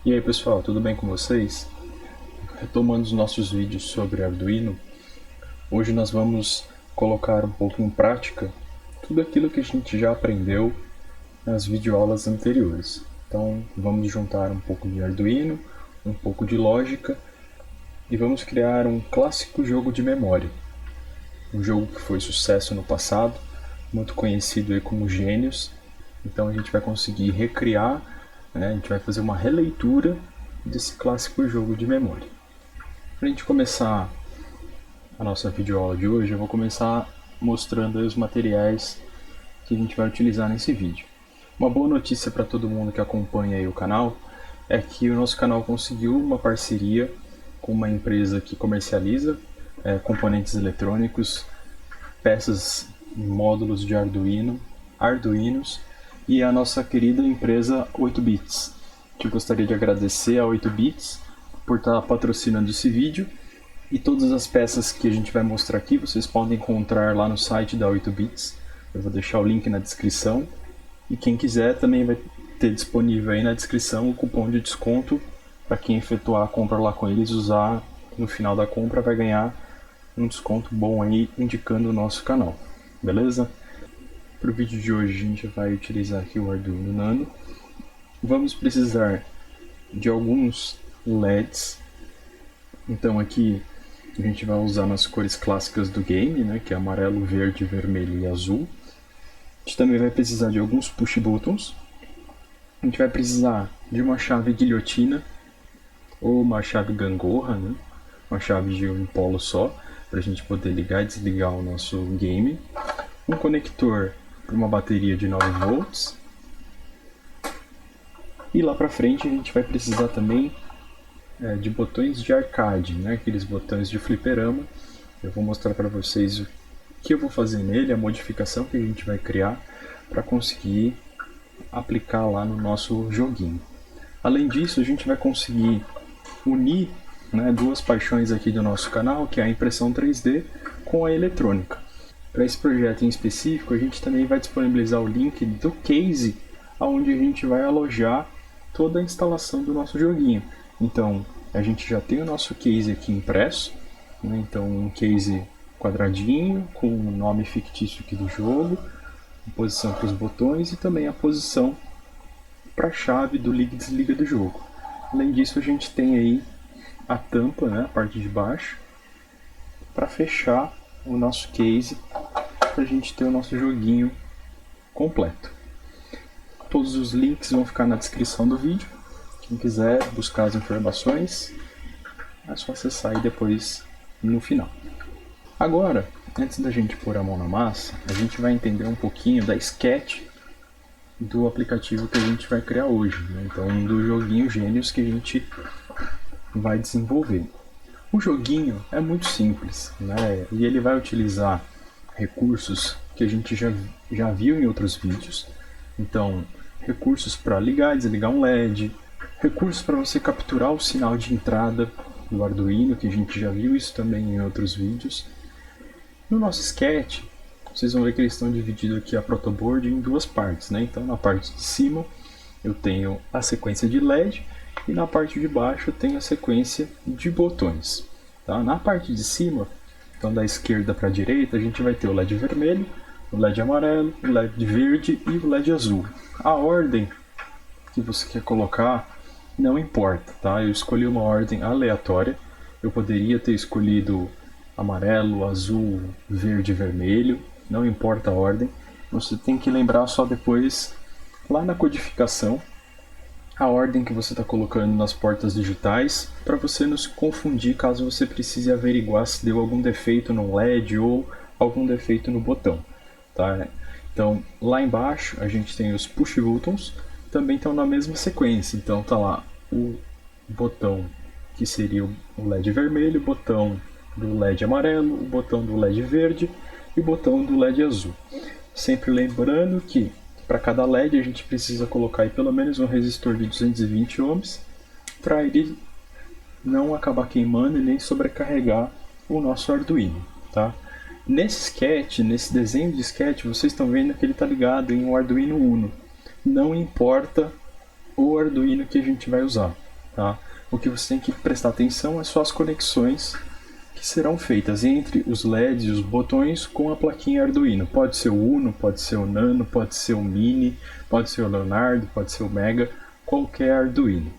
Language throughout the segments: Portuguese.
E aí pessoal, tudo bem com vocês? Retomando os nossos vídeos sobre Arduino, hoje nós vamos colocar um pouco em prática tudo aquilo que a gente já aprendeu nas videoaulas anteriores. Então vamos juntar um pouco de Arduino, um pouco de lógica e vamos criar um clássico jogo de memória. Um jogo que foi sucesso no passado, muito conhecido aí como Gênios. Então a gente vai conseguir recriar, a gente vai fazer uma releitura desse clássico jogo de memória. Para a gente começar a nossa videoaula de hoje, eu vou começar mostrando os materiais que a gente vai utilizar nesse vídeo. Uma boa notícia para todo mundo que acompanha aí o canal é que o nosso canal conseguiu uma parceria com uma empresa que comercializa componentes eletrônicos, peças e módulos de Arduinos e a nossa querida empresa 8bits. Eu gostaria de agradecer a 8bits por estar patrocinando esse vídeo, e todas as peças que a gente vai mostrar aqui vocês podem encontrar lá no site da 8bits. Eu vou deixar o link na descrição, e quem quiser também vai ter disponível aí na descrição o cupom de desconto para quem efetuar a compra lá com eles, usar no final da compra, vai ganhar um desconto bom aí indicando o nosso canal, beleza? Para o vídeo de hoje a gente vai utilizar aqui o Arduino Nano. Vamos precisar de alguns LEDs. Então aqui a gente vai usar nas cores clássicas do game, que é amarelo, verde, vermelho e azul. A gente também vai precisar de alguns push buttons. A gente vai precisar de uma chave guilhotina ou uma chave gangorra, uma chave de um polo só, para a gente poder ligar e desligar o nosso game. Um conector para uma bateria de 9 volts. E lá para frente a gente vai precisar também de botões de arcade, aqueles botões de fliperama. Eu vou mostrar para vocês o que eu vou fazer nele, a modificação que a gente vai criar para conseguir aplicar lá no nosso joguinho. Além disso, a gente vai conseguir unir duas paixões aqui do nosso canal, que é a impressão 3D com a eletrônica. Para esse projeto em específico, a gente também vai disponibilizar o link do case, onde a gente vai alojar toda a instalação do nosso joguinho. Então, a gente já tem o nosso case aqui impresso, então um case quadradinho, com o nome fictício aqui do jogo, a posição para os botões e também a posição para a chave do liga e desliga do jogo. Além disso, a gente tem aí a tampa, a parte de baixo, para fechar o nosso case, para a gente ter o nosso joguinho completo. Todos os links vão ficar na descrição do vídeo. Quem quiser buscar as informações, é só acessar aí depois no final. Agora, antes da gente pôr a mão na massa, a gente vai entender um pouquinho da sketch do aplicativo que a gente vai criar hoje, então do joguinho Gênios que a gente vai desenvolver. O joguinho é muito simples, e ele vai utilizar recursos que a gente já viu em outros vídeos. Então, recursos para ligar e desligar um LED, recursos para você capturar o sinal de entrada do Arduino, que a gente já viu isso também em outros vídeos. No nosso sketch, vocês vão ver que eles estão divididos aqui a protoboard em duas partes, Então, na parte de cima eu tenho a sequência de LED e na parte de baixo eu tenho a sequência de botões. Tá? Na parte de cima, então da esquerda para a direita, a gente vai ter o LED vermelho, o LED amarelo, o LED verde e o LED azul. A ordem que você quer colocar não importa, tá? Eu escolhi uma ordem aleatória. Eu poderia ter escolhido amarelo, azul, verde e vermelho, não importa a ordem. Você tem que lembrar só depois, lá na codificação, a ordem que você está colocando nas portas digitais, para você não se confundir caso você precise averiguar se deu algum defeito no LED ou algum defeito no botão. Tá? Então, lá embaixo a gente tem os push buttons, também estão na mesma sequência. Então tá lá o botão que seria o LED vermelho, o botão do LED amarelo, o botão do LED verde e o botão do LED azul. Sempre lembrando que para cada LED a gente precisa colocar aí pelo menos um resistor de 220 ohms para ele não acabar queimando e nem sobrecarregar o nosso Arduino. Tá? Nesse sketch, nesse desenho de sketch, vocês estão vendo que ele está ligado em um Arduino Uno. Não importa o Arduino que a gente vai usar. tá? O que você tem que prestar atenção é só as conexões que serão feitas entre os LEDs e os botões com a plaquinha Arduino. Pode ser o Uno, pode ser o Nano, pode ser o Mini, pode ser o Leonardo, pode ser o Mega, qualquer Arduino.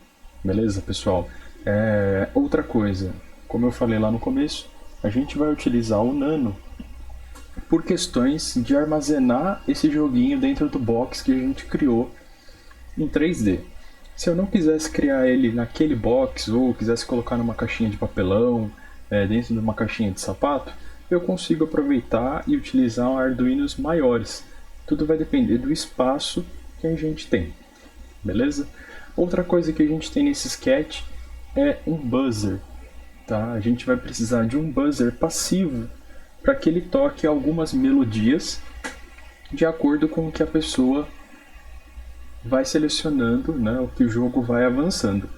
Beleza, pessoal? Outra coisa, como eu falei lá no começo, a gente vai utilizar o Nano por questões de armazenar esse joguinho dentro do box que a gente criou em 3D. Se eu não quisesse criar ele naquele box ou quisesse colocar numa caixinha de papelão, dentro de uma caixinha de sapato, eu consigo aproveitar e utilizar Arduinos maiores. Tudo vai depender do espaço que a gente tem, beleza? Outra coisa que a gente tem nesse sketch é um buzzer, tá? A gente vai precisar de um buzzer passivo para que ele toque algumas melodias de acordo com o que a pessoa vai selecionando, né, o que o jogo vai avançando.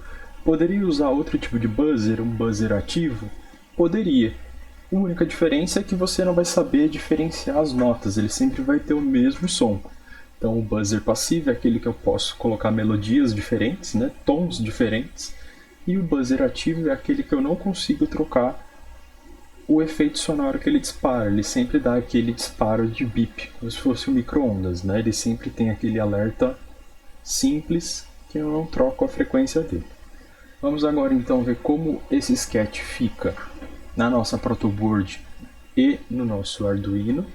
Poderia usar outro tipo de buzzer, um buzzer ativo? Poderia. A única diferença é que você não vai saber diferenciar as notas, ele sempre vai ter o mesmo som. Então o buzzer passivo é aquele que eu posso colocar melodias diferentes, né, tons diferentes, e o buzzer ativo é aquele que eu não consigo trocar o efeito sonoro que ele dispara. Ele sempre dá aquele disparo de bip, como se fosse um micro-ondas, né? Ele sempre tem aquele alerta simples que eu não troco a frequência dele. Vamos agora então ver como esse sketch fica na nossa protoboard e no nosso Arduino,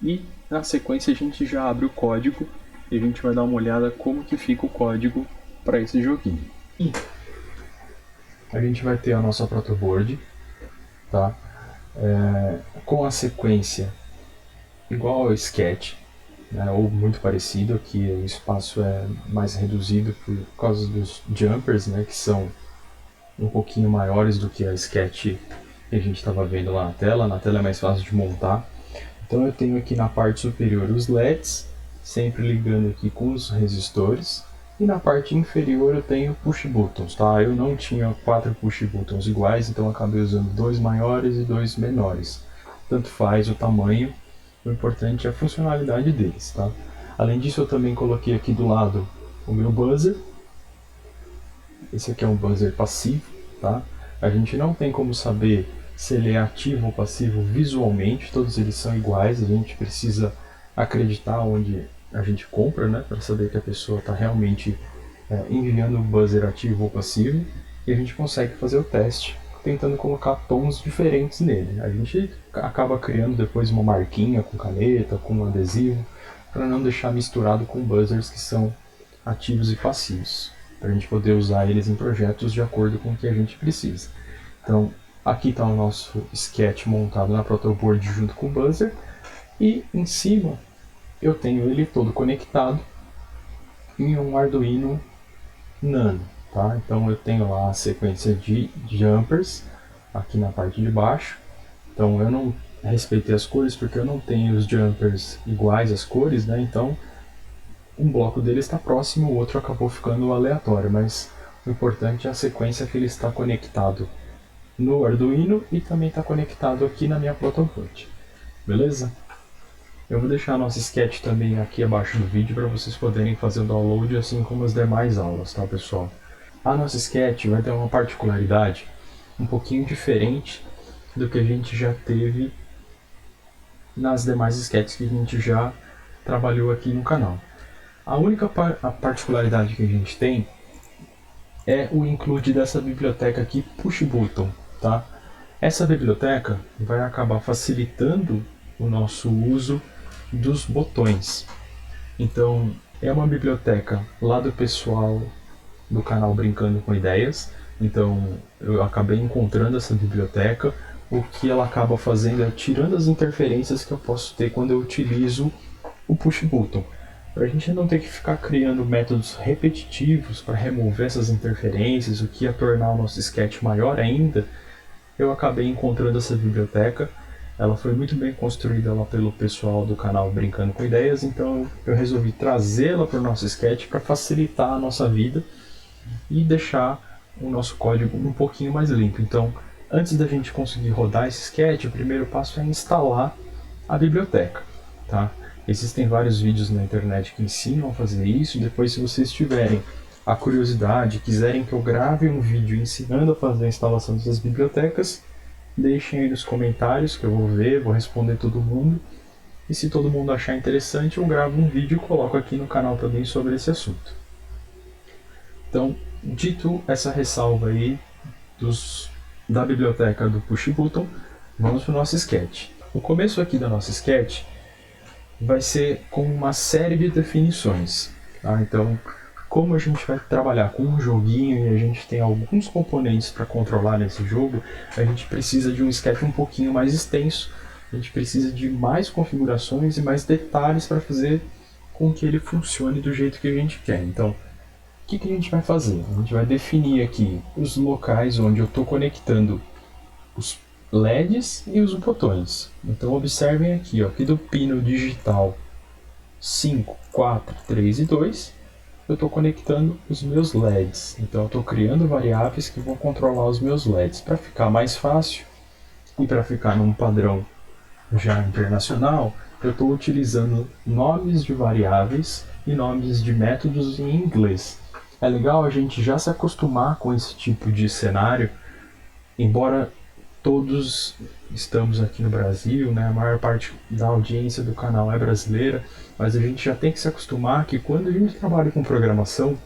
e na sequência a gente já abre o código e a gente vai dar uma olhada como que fica o código para esse joguinho. E a gente vai ter a nossa protoboard, tá? Com a sequência igual ao sketch, né? Ou muito parecido, aqui o espaço é mais reduzido por causa dos jumpers, né? Que são um pouquinho maiores do que a sketch que a gente estava vendo lá na tela. Na tela é mais fácil de montar. Então eu tenho aqui na parte superior os LEDs, sempre ligando aqui com os resistores. E na parte inferior eu tenho push buttons, tá? Eu não tinha 4 push buttons iguais, então acabei usando 2 maiores e 2 menores. Tanto faz o tamanho, o importante é a funcionalidade deles, tá? Além disso eu também coloquei aqui do lado o meu buzzer. Esse aqui é um buzzer passivo, tá? A gente não tem como saber se ele é ativo ou passivo visualmente, todos eles são iguais, a gente precisa acreditar onde a gente compra, né, para saber que a pessoa está realmente enviando o buzzer ativo ou passivo, e a gente consegue fazer o teste tentando colocar tons diferentes nele. A gente acaba criando depois uma marquinha com caneta, com um adesivo, para não deixar misturado com buzzers que são ativos e passivos, para a gente poder usar eles em projetos de acordo com o que a gente precisa. Então, aqui está o nosso sketch montado na protoboard junto com o buzzer, e em cima eu tenho ele todo conectado em um Arduino Nano, tá? Então eu tenho lá a sequência de jumpers aqui na parte de baixo. Então eu não respeitei as cores porque eu não tenho os jumpers iguais às cores, né? Então um bloco dele está próximo, o outro acabou ficando aleatório, mas o importante é a sequência que ele está conectado no Arduino e também está conectado aqui na minha protoboard. Beleza? Eu vou deixar nosso sketch também aqui abaixo do vídeo para vocês poderem fazer o download, assim como as demais aulas, tá, pessoal? A nossa sketch vai ter uma particularidade um pouquinho diferente do que a gente já teve nas demais sketches que a gente já trabalhou aqui no canal. A única particularidade que a gente tem é o include dessa biblioteca aqui, Push Button, tá? Essa biblioteca vai acabar facilitando o nosso uso dos botões. Então, é uma biblioteca lá do pessoal do canal Brincando com Ideias. Então, eu acabei encontrando essa biblioteca. O que ela acaba fazendo é tirando as interferências que eu posso ter quando eu utilizo o Push Button. Para a gente não ter que ficar criando métodos repetitivos para remover essas interferências, o que ia tornar o nosso sketch maior ainda, eu acabei encontrando essa biblioteca. Ela foi muito bem construída lá pelo pessoal do canal Brincando com Ideias, então eu resolvi trazê-la para o nosso sketch para facilitar a nossa vida e deixar o nosso código um pouquinho mais limpo. Então, antes da gente conseguir rodar esse sketch, o primeiro passo é instalar a biblioteca, tá? Existem vários vídeos na internet que ensinam a fazer isso. Depois, se vocês tiverem a curiosidade, quiserem que eu grave um vídeo ensinando a fazer a instalação dessas bibliotecas, deixem aí nos comentários que eu vou ver, vou responder todo mundo. E se todo mundo achar interessante, eu gravo um vídeo e coloco aqui no canal também sobre esse assunto. Então, dito essa ressalva aí da biblioteca do Push Button, vamos para o nosso sketch. O começo aqui da nossa sketch vai ser com uma série de definições. Tá? Então, como a gente vai trabalhar com um joguinho e a gente tem alguns componentes para controlar nesse jogo, a gente precisa de um sketch um pouquinho mais extenso. A gente precisa de mais configurações e mais detalhes para fazer com que ele funcione do jeito que a gente quer. Então, o que a gente vai fazer? A gente vai definir aqui os locais onde eu estou conectando os LEDs e os botões. Então, observem aqui, aqui do pino digital 5, 4, 3 e 2, eu estou conectando os meus LEDs. Então, eu estou criando variáveis que vão controlar os meus LEDs. Para ficar mais fácil e para ficar num padrão já internacional, eu estou utilizando nomes de variáveis e nomes de métodos em inglês. É legal a gente já se acostumar com esse tipo de cenário, embora todos estamos aqui no Brasil, né? A maior parte da audiência do canal é brasileira, mas a gente já tem que se acostumar que quando a gente trabalha com programação,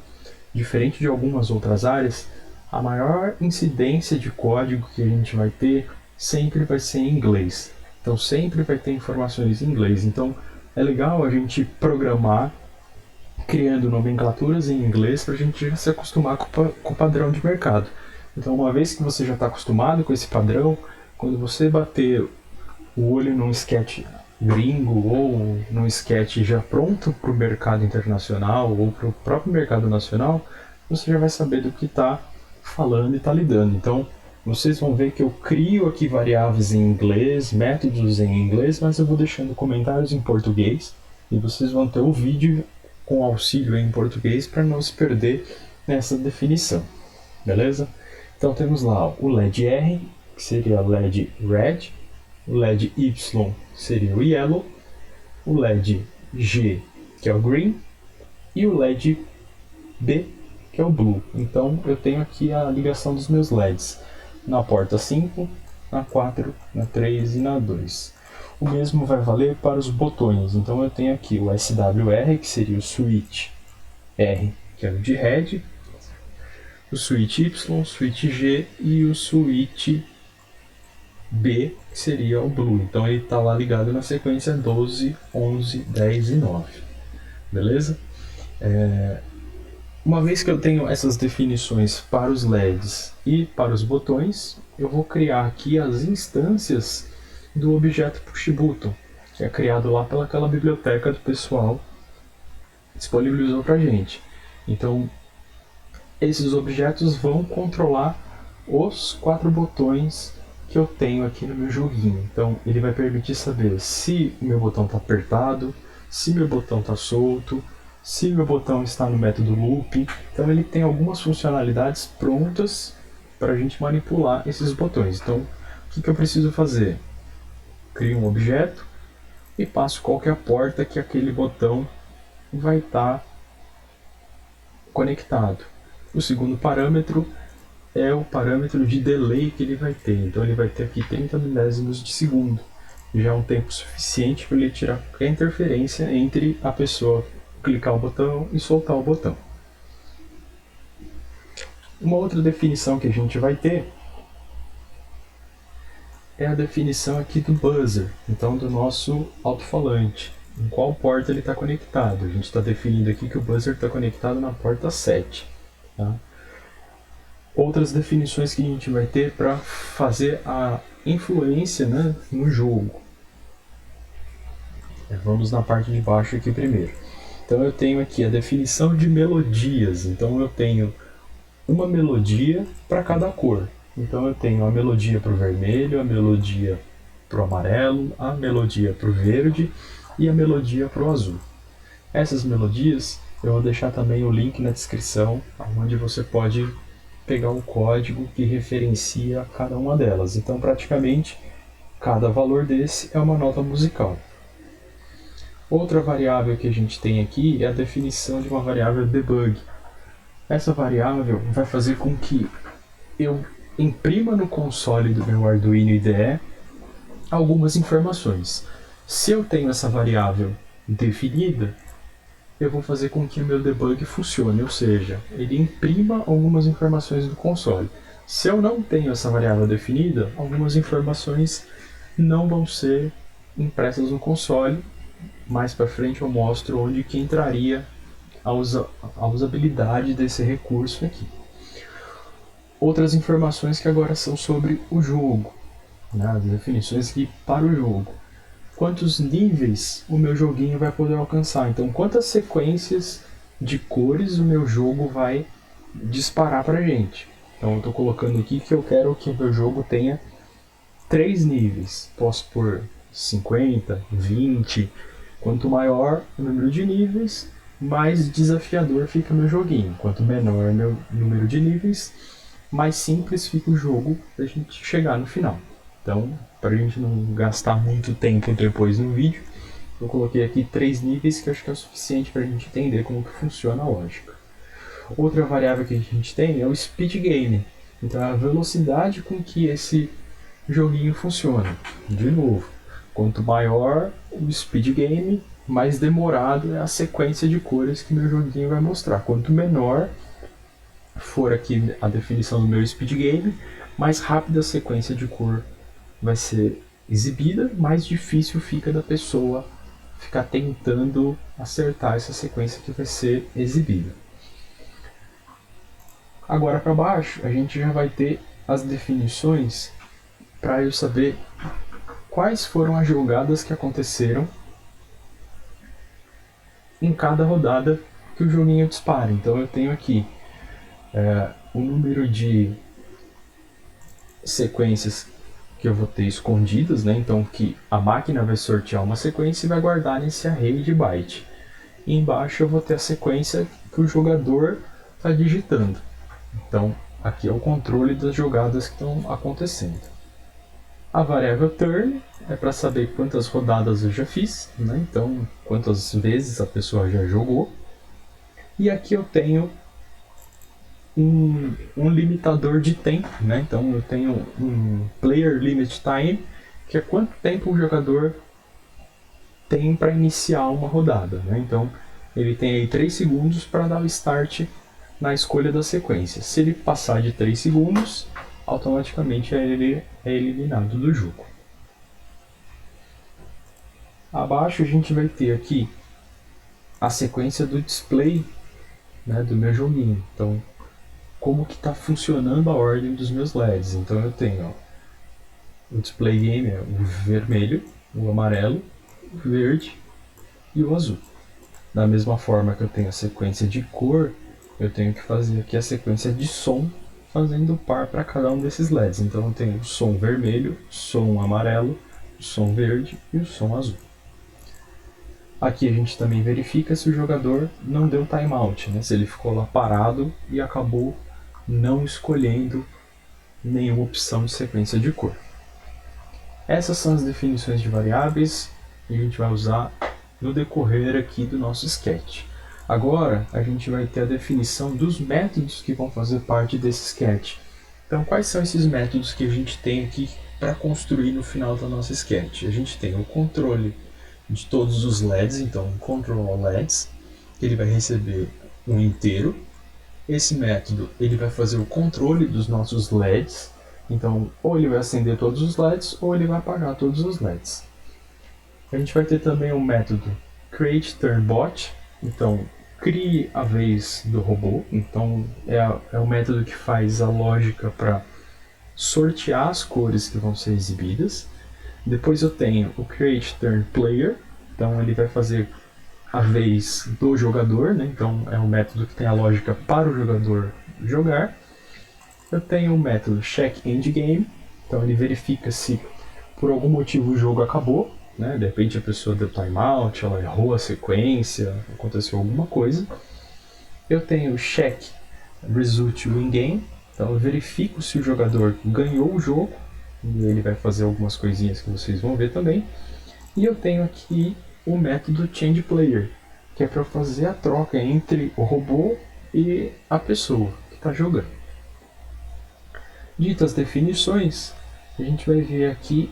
diferente de algumas outras áreas, a maior incidência de código que a gente vai ter sempre vai ser em inglês. Então sempre vai ter informações em inglês. Então é legal a gente programar criando nomenclaturas em inglês para a gente já se acostumar com o padrão de mercado. Então uma vez que você já está acostumado com esse padrão, quando você bater o olho num sketch gringo ou num sketch já pronto para o mercado internacional ou para o próprio mercado nacional, você já vai saber do que está falando e está lidando. Então vocês vão ver que eu crio aqui variáveis em inglês, métodos em inglês, mas eu vou deixando comentários em português e vocês vão ter o vídeo com auxílio em português para não se perder nessa definição, beleza? Então temos lá o LED R, que seria LED Red, o LED Y seria o Yellow, o LED G, que é o Green, e o LED B, que é o Blue. Então eu tenho aqui a ligação dos meus LEDs na porta 5, na 4, na 3 e na 2. O mesmo vai valer para os botões. Então eu tenho aqui o SWR, que seria o switch R, que é o de Red, o switch Y, o switch G e o switch B, que seria o Blue. Então ele está lá ligado na sequência 12, 11, 10 e 9. Beleza? Uma vez que eu tenho essas definições para os LEDs e para os botões, eu vou criar aqui as instâncias do objeto PushButton, que é criado lá pelaquela biblioteca do pessoal disponibilizou para a gente. Então, esses objetos vão controlar os 4 botões que eu tenho aqui no meu joguinho. Então, ele vai permitir saber se o meu botão está apertado, se meu botão está solto, se meu botão está no método loop. Então ele tem algumas funcionalidades prontas para a gente manipular esses botões. Então o que eu preciso fazer? Crio um objeto e passo qual que é a porta que aquele botão vai estar conectado. O segundo parâmetro é o parâmetro de delay que ele vai ter. Então ele vai ter aqui 30 milésimos de segundo. Já é um tempo suficiente para ele tirar qualquer interferência entre a pessoa clicar o botão e soltar o botão. Uma outra definição que a gente vai ter é a definição aqui do buzzer, então do nosso alto-falante, em qual porta ele está conectado. A gente está definindo aqui que o buzzer está conectado na porta 7. Tá? Outras definições que a gente vai ter para fazer a influência, né, no jogo. Vamos na parte de baixo aqui primeiro. Então eu tenho aqui a definição de melodias. Então eu tenho uma melodia para cada cor. Então eu tenho a melodia para o vermelho, a melodia para o amarelo, a melodia para o verde e a melodia para o azul. Essas melodias eu vou deixar também o link na descrição, onde você pode pegar o código que referencia cada uma delas. Então praticamente cada valor desse é uma nota musical. Outra variável que a gente tem aqui é a definição de uma variável debug. Essa variável vai fazer com que eu imprima no console do meu Arduino IDE algumas informações. Se eu tenho essa variável definida, eu vou fazer com que o meu debug funcione, ou seja, ele imprima algumas informações do console. Se eu não tenho essa variável definida, algumas informações não vão ser impressas no console. Mais para frente eu mostro onde que entraria a usabilidade desse recurso aqui. Outras informações que agora são sobre o jogo, né? As definições aqui para o jogo. Quantos níveis o meu joguinho vai poder alcançar. Então, quantas sequências de cores o meu jogo vai disparar para a gente. Então, eu estou colocando aqui que eu quero que o meu jogo tenha 3 níveis. Posso pôr 50, 20. Quanto maior o número de níveis, mais desafiador fica meu joguinho. Quanto menor o meu número de níveis, mais simples fica o jogo para a gente chegar no final. Então, para a gente não gastar muito tempo depois no vídeo, eu coloquei aqui 3 níveis que eu acho que é o suficiente para a gente entender como que funciona a lógica. Outra variável que a gente tem é o speed game. Então, é a velocidade com que esse joguinho funciona. De novo, quanto maior o speed game, mais demorado é a sequência de cores que meu joguinho vai mostrar. Quanto menor for aqui a definição do meu speed game, mais rápida a sequência de cor vai ser exibida, mais difícil fica da pessoa ficar tentando acertar essa sequência que vai ser exibida. Agora para baixo a gente já vai ter as definições para eu saber quais foram as jogadas que aconteceram em cada rodada que o joguinho dispara. Então eu tenho aqui o número de sequências que eu vou ter escondidas, né? Então que a máquina vai sortear uma sequência e vai guardar nesse array de byte. E embaixo eu vou ter a sequência que o jogador está digitando. Então aqui é o controle das jogadas que estão acontecendo. A variável turn é para saber quantas rodadas eu já fiz, né? Então quantas vezes a pessoa já jogou. E aqui eu tenho um limitador de tempo, né? Então eu tenho um player limit time, que é quanto tempo o jogador tem para iniciar uma rodada, né? Então ele tem aí 3 segundos para dar o start na escolha da sequência. Se ele passar de 3 segundos, automaticamente ele é eliminado do jogo. Abaixo a gente vai ter aqui a sequência do display, né, do meu joguinho. Então, como que está funcionando a ordem dos meus LEDs. Então eu tenho o display game é o vermelho, o amarelo, o verde e o azul. Da mesma forma que eu tenho a sequência de cor, eu tenho que fazer aqui a sequência de som, fazendo par para cada um desses LEDs. Então eu tenho o som vermelho, o som amarelo, o som verde e o som azul. Aqui a gente também verifica se o jogador não deu timeout, né? Se ele ficou lá parado e acabou não escolhendo nenhuma opção de sequência de cor. Essas são as definições de variáveis que a gente vai usar no decorrer aqui do nosso sketch. Agora a gente vai ter a definição dos métodos que vão fazer parte desse sketch. Então quais são esses métodos que a gente tem aqui para construir no final da nossa sketch? A gente tem o controle de todos os LEDs, então control all LEDs, que ele vai receber um inteiro. Esse método ele vai fazer o controle dos nossos LEDs, então ou ele vai acender todos os LEDs ou ele vai apagar todos os LEDs. A gente vai ter também o método create turn bot, então crie a vez do robô, então é o método que faz a lógica para sortear as cores que vão ser exibidas. Depois eu tenho o create turn player, então ele vai fazer a vez do jogador, né? Então é um método que tem a lógica para o jogador jogar. Eu tenho o método check endgame, então ele verifica se por algum motivo o jogo acabou, né? De repente a pessoa deu timeout, ela errou a sequência, aconteceu alguma coisa. Eu tenho o check result win game, então eu verifico se o jogador ganhou o jogo, e ele vai fazer algumas coisinhas que vocês vão ver também. E eu tenho aqui o método change player, que é para fazer a troca entre o robô e a pessoa que está jogando. Ditas definições, a gente vai ver aqui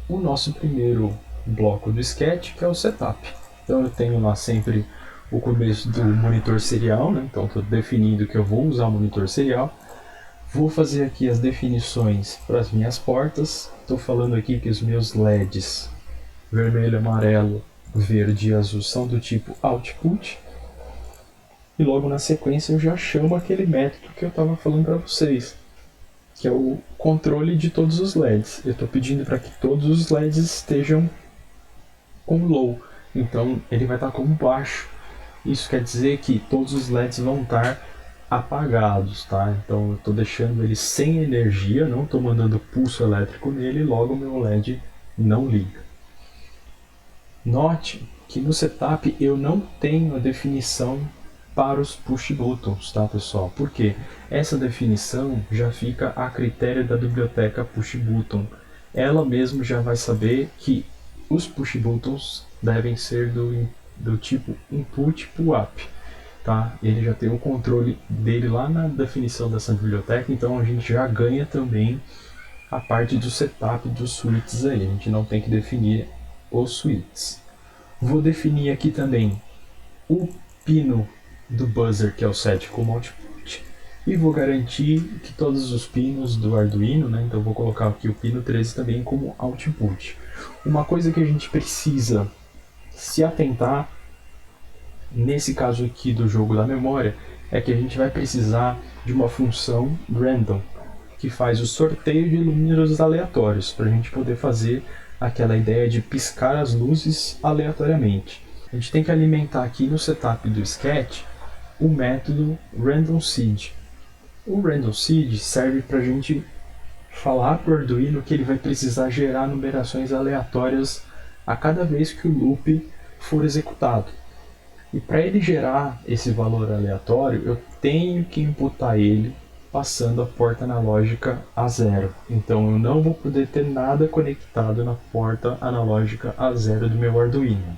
o nosso primeiro bloco do sketch, que é o setup. Então eu tenho lá sempre o começo do monitor serial, né? Então estou definindo que eu vou usar o monitor serial. Vou fazer aqui as definições para as minhas portas. Estou falando aqui que os meus LEDs vermelho, amarelo, verde e azul são do tipo output. E logo na sequência eu já chamo aquele método que eu estava falando para vocês, que é o controle de todos os LEDs. Eu estou pedindo para que todos os LEDs estejam com low, então ele vai estar como baixo. Isso quer dizer que todos os LEDs vão estar apagados, tá? Então eu estou deixando ele sem energia, não estou mandando pulso elétrico nele, logo o meu LED não liga. Note que no setup eu não tenho a definição para os push buttons, tá, pessoal? Porque essa definição já fica a critério da biblioteca push button. Ela mesmo já vai saber que os push buttons devem ser do tipo input pull-up. Tá? Ele já tem o controle dele lá na definição dessa biblioteca, então a gente já ganha também a parte do setup dos switches aí. A gente não tem que definir os switches. Vou definir aqui também o pino do buzzer, que é o 7 como output, e vou garantir que todos os pinos do Arduino, né? Então vou colocar aqui o pino 13 também como output. Uma coisa que a gente precisa se atentar nesse caso aqui do jogo da memória é que a gente vai precisar de uma função random que faz o sorteio de números aleatórios para a gente poder fazer aquela ideia de piscar as luzes aleatoriamente. A gente tem que alimentar aqui no setup do sketch o método random seed. O random seed serve para a gente falar para o Arduino que ele vai precisar gerar numerações aleatórias a cada vez que o loop for executado. E para ele gerar esse valor aleatório, eu tenho que imputar ele passando a porta analógica a 0. Então eu não vou poder ter nada conectado na porta analógica a 0 do meu Arduino.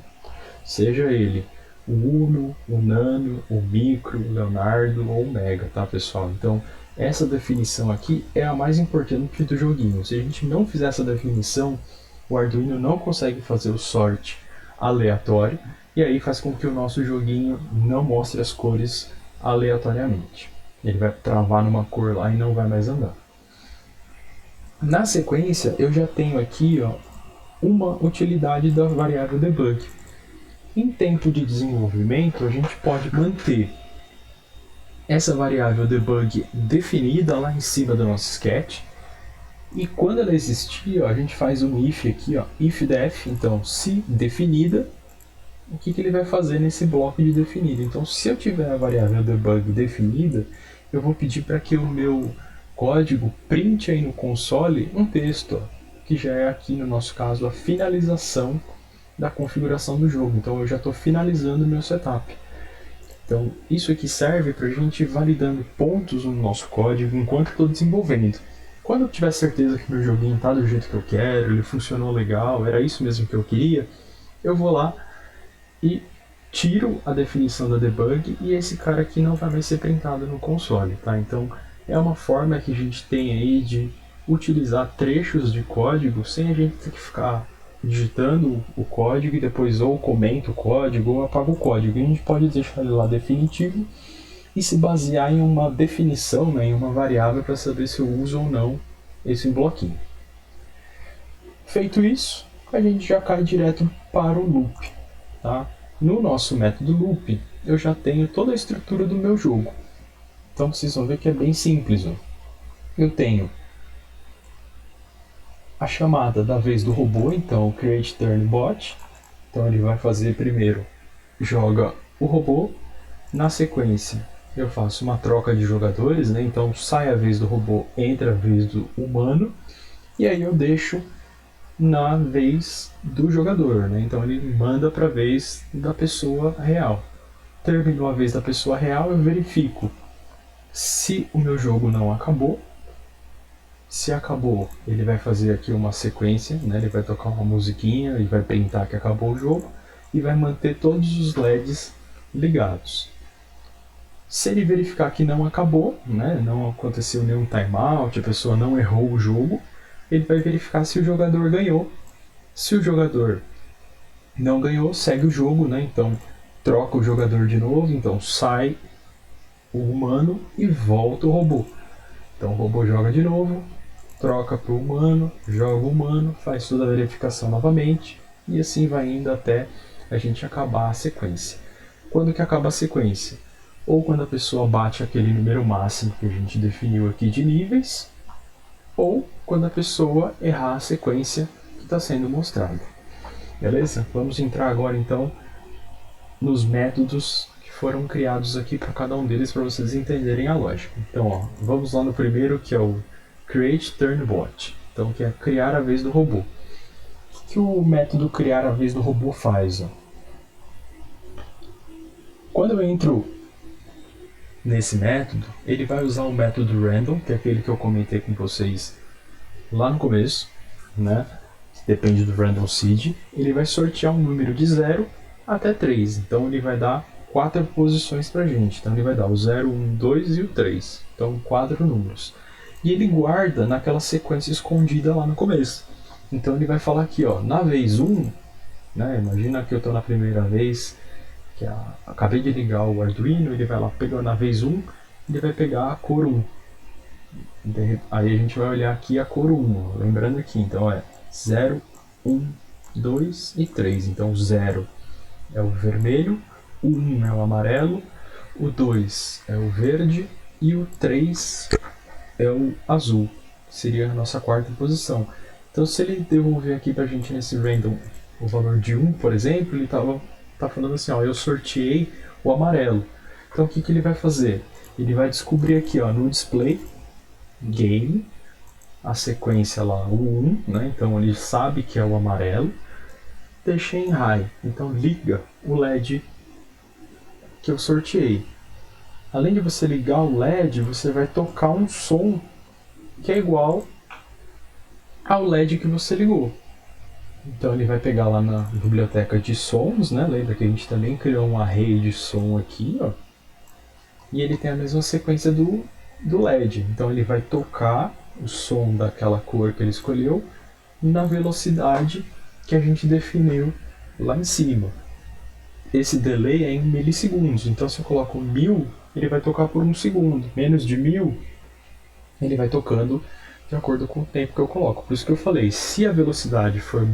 Seja ele o Uno, o Nano, o Micro, o Leonardo ou o Mega, tá, pessoal? Então essa definição aqui é a mais importante do joguinho. Se a gente não fizer essa definição, o Arduino não consegue fazer o sort aleatório, e aí faz com que o nosso joguinho não mostre as cores aleatoriamente. Ele vai travar numa cor lá e não vai mais andar. Na sequência, eu já tenho aqui uma utilidade da variável debug. Em tempo de desenvolvimento, a gente pode manter essa variável debug definida lá em cima do nosso sketch. E quando ela existir, a gente faz um if aqui, if def, então se definida, o que ele vai fazer nesse bloco de definida. Então, se eu tiver a variável debug definida, eu vou pedir para que o meu código print aí no console um texto, que já é aqui no nosso caso a finalização da configuração do jogo. Então eu já estou finalizando o meu setup. Então isso aqui serve para a gente ir validando pontos no nosso código enquanto estou desenvolvendo. Quando eu tiver certeza que meu joguinho está do jeito que eu quero, ele funcionou legal, era isso mesmo que eu queria, eu vou lá e tiro a definição da debug e esse cara aqui não vai mais ser printado no console, tá? Então é uma forma que a gente tem aí de utilizar trechos de código sem a gente ter que ficar digitando o código e depois ou comenta o código ou apaga o código. E a gente pode deixar ele lá definitivo e se basear em uma definição, né, em uma variável para saber se eu uso ou não esse bloquinho. Feito isso, a gente já cai direto para o loop. Tá? No nosso método loop, eu já tenho toda a estrutura do meu jogo. Então vocês vão ver que é bem simples. Eu tenho a chamada da vez do robô, então o create turn bot. Então ele vai fazer primeiro, joga o robô, na sequência eu faço uma troca de jogadores, né? Então sai a vez do robô, entra a vez do humano, e aí eu deixo na vez do jogador, né? Então ele manda para a vez da pessoa real. Terminou a vez da pessoa real, eu verifico se o meu jogo não acabou. Se acabou, ele vai fazer aqui uma sequência, né? Ele vai tocar uma musiquinha e vai printar que acabou o jogo e vai manter todos os LEDs ligados. Se ele verificar que não acabou, né, não aconteceu nenhum timeout, a pessoa não errou o jogo, ele vai verificar se o jogador ganhou. Se o jogador não ganhou, segue o jogo, né, então troca o jogador de novo, então sai o humano e volta o robô. Então o robô joga de novo, troca para o humano, joga o humano, faz toda a verificação novamente e assim vai indo até a gente acabar a sequência. Quando que acaba a sequência? Ou quando a pessoa bate aquele número máximo que a gente definiu aqui de níveis, ou quando a pessoa errar a sequência que está sendo mostrada. Beleza? Vamos entrar agora então nos métodos que foram criados aqui para cada um deles para vocês entenderem a lógica. Então, ó, vamos lá no primeiro, que é o Create Turn Bot, então, que é criar a vez do robô. O que o método criar a vez do robô faz? Ó? Quando eu entro nesse método, ele vai usar o método random, que é aquele que eu comentei com vocês lá no começo, né? Depende do random seed. Ele vai sortear um número de 0 até 3, então ele vai dar 4 posições pra gente. Então ele vai dar o 0, 1, 2 e o 3. Então 4 números. E ele guarda naquela sequência escondida lá no começo. Então ele vai falar aqui, ó, na vez 1, né? Imagina que eu estou na primeira vez, que acabei de ligar o Arduino, ele vai lá, pegou na vez 1, ele vai pegar a cor 1. Aí a gente vai olhar aqui a cor 1, lembrando aqui, então é 0, 1, 2 e 3. Então o 0 é o vermelho, o 1 é o amarelo, o 2 é o verde e o 3 é o azul. Seria a nossa quarta posição. Então se ele devolver aqui pra gente nesse random o valor de 1, por exemplo, ele tá falando assim, ó, eu sorteei o amarelo. Então o que ele vai fazer? Ele vai descobrir aqui, ó, no display game a sequência lá, o 1, né? Então ele sabe que é o amarelo. Deixei em high, então liga o LED que eu sorteei. Além de você ligar o LED, você vai tocar um som que é igual ao LED que você ligou. Então ele vai pegar lá na biblioteca de sons, né? Lembra que a gente também criou um array de som aqui, ó. E ele tem a mesma sequência do LED. Então ele vai tocar o som daquela cor que ele escolheu na velocidade que a gente definiu lá em cima. Esse delay é em milissegundos. Então se eu coloco 1000, ele vai tocar por 1 segundo. Menos de 1000, ele vai tocando de acordo com o tempo que eu coloco. Por isso que eu falei, se a velocidade for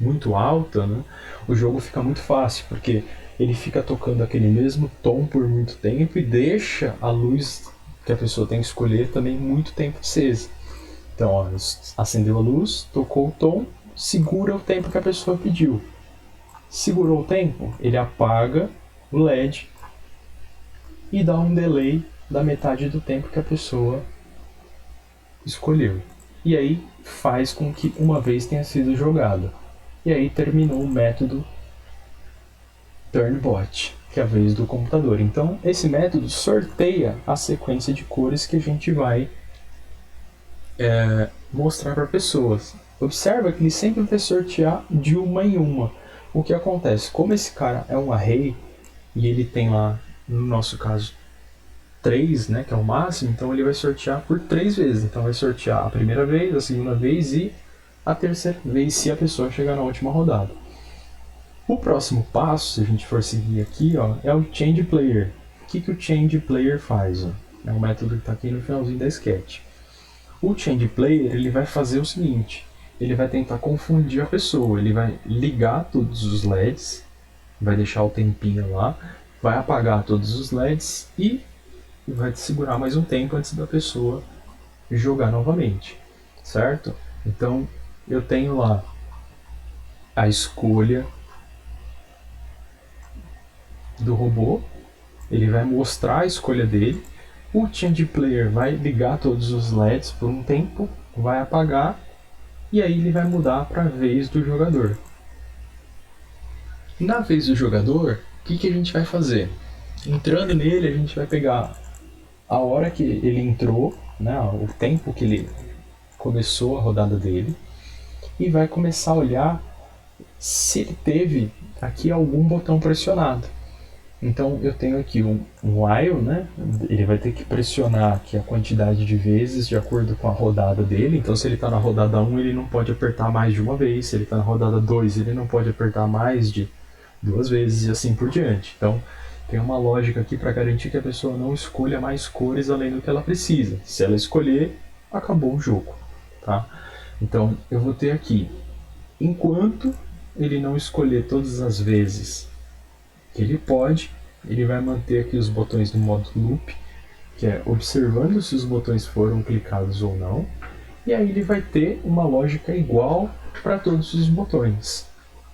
muito alta, né, o jogo fica muito fácil, porque ele fica tocando aquele mesmo tom por muito tempo e deixa a luz que a pessoa tem que escolher também muito tempo acesa. Então, ó, acendeu a luz, tocou o tom, segura o tempo que a pessoa pediu. Segurou o tempo, ele apaga o LED e dá um delay da metade do tempo que a pessoa escolheu. E aí faz com que uma vez tenha sido jogada. E aí terminou o método TurnBot, que é a vez do computador. Então esse método sorteia a sequência de cores que a gente vai mostrar para pessoas. Observa que ele sempre vai sortear de uma em uma. O que acontece? Como esse cara é um array e ele tem lá, no nosso caso, 3, né, que é o máximo, então ele vai sortear por 3 vezes. Então vai sortear a primeira vez, a segunda vez e a terceira vez, se a pessoa chegar na última rodada. O próximo passo, se a gente for seguir aqui, ó, é o Change Player. O que o Change Player faz? Ó? É um método que está aqui no finalzinho da sketch. O Change Player ele vai fazer o seguinte, ele vai tentar confundir a pessoa, ele vai ligar todos os LEDs, vai deixar o tempinho lá, vai apagar todos os LEDs e vai segurar mais um tempo antes da pessoa jogar novamente, certo? Então eu tenho lá a escolha do robô, ele vai mostrar a escolha dele, o Change Player vai ligar todos os LEDs por um tempo, vai apagar e aí ele vai mudar para a vez do jogador. Na vez do jogador, o que a gente vai fazer? Entrando nele, a gente vai pegar a hora que ele entrou, né, o tempo que ele começou a rodada dele, e vai começar a olhar se ele teve aqui algum botão pressionado. Então eu tenho aqui um while, né? Ele vai ter que pressionar aqui a quantidade de vezes de acordo com a rodada dele. Então se ele está na rodada 1, ele não pode apertar mais de uma vez. Se ele está na rodada 2, ele não pode apertar mais de 2 vezes e assim por diante. Então tem uma lógica aqui para garantir que a pessoa não escolha mais cores além do que ela precisa. Se ela escolher, acabou o jogo, tá? Então eu vou ter aqui, enquanto ele não escolher todas as vezes que ele pode, ele vai manter aqui os botões no modo loop, que é observando se os botões foram clicados ou não, e aí ele vai ter uma lógica igual para todos os botões.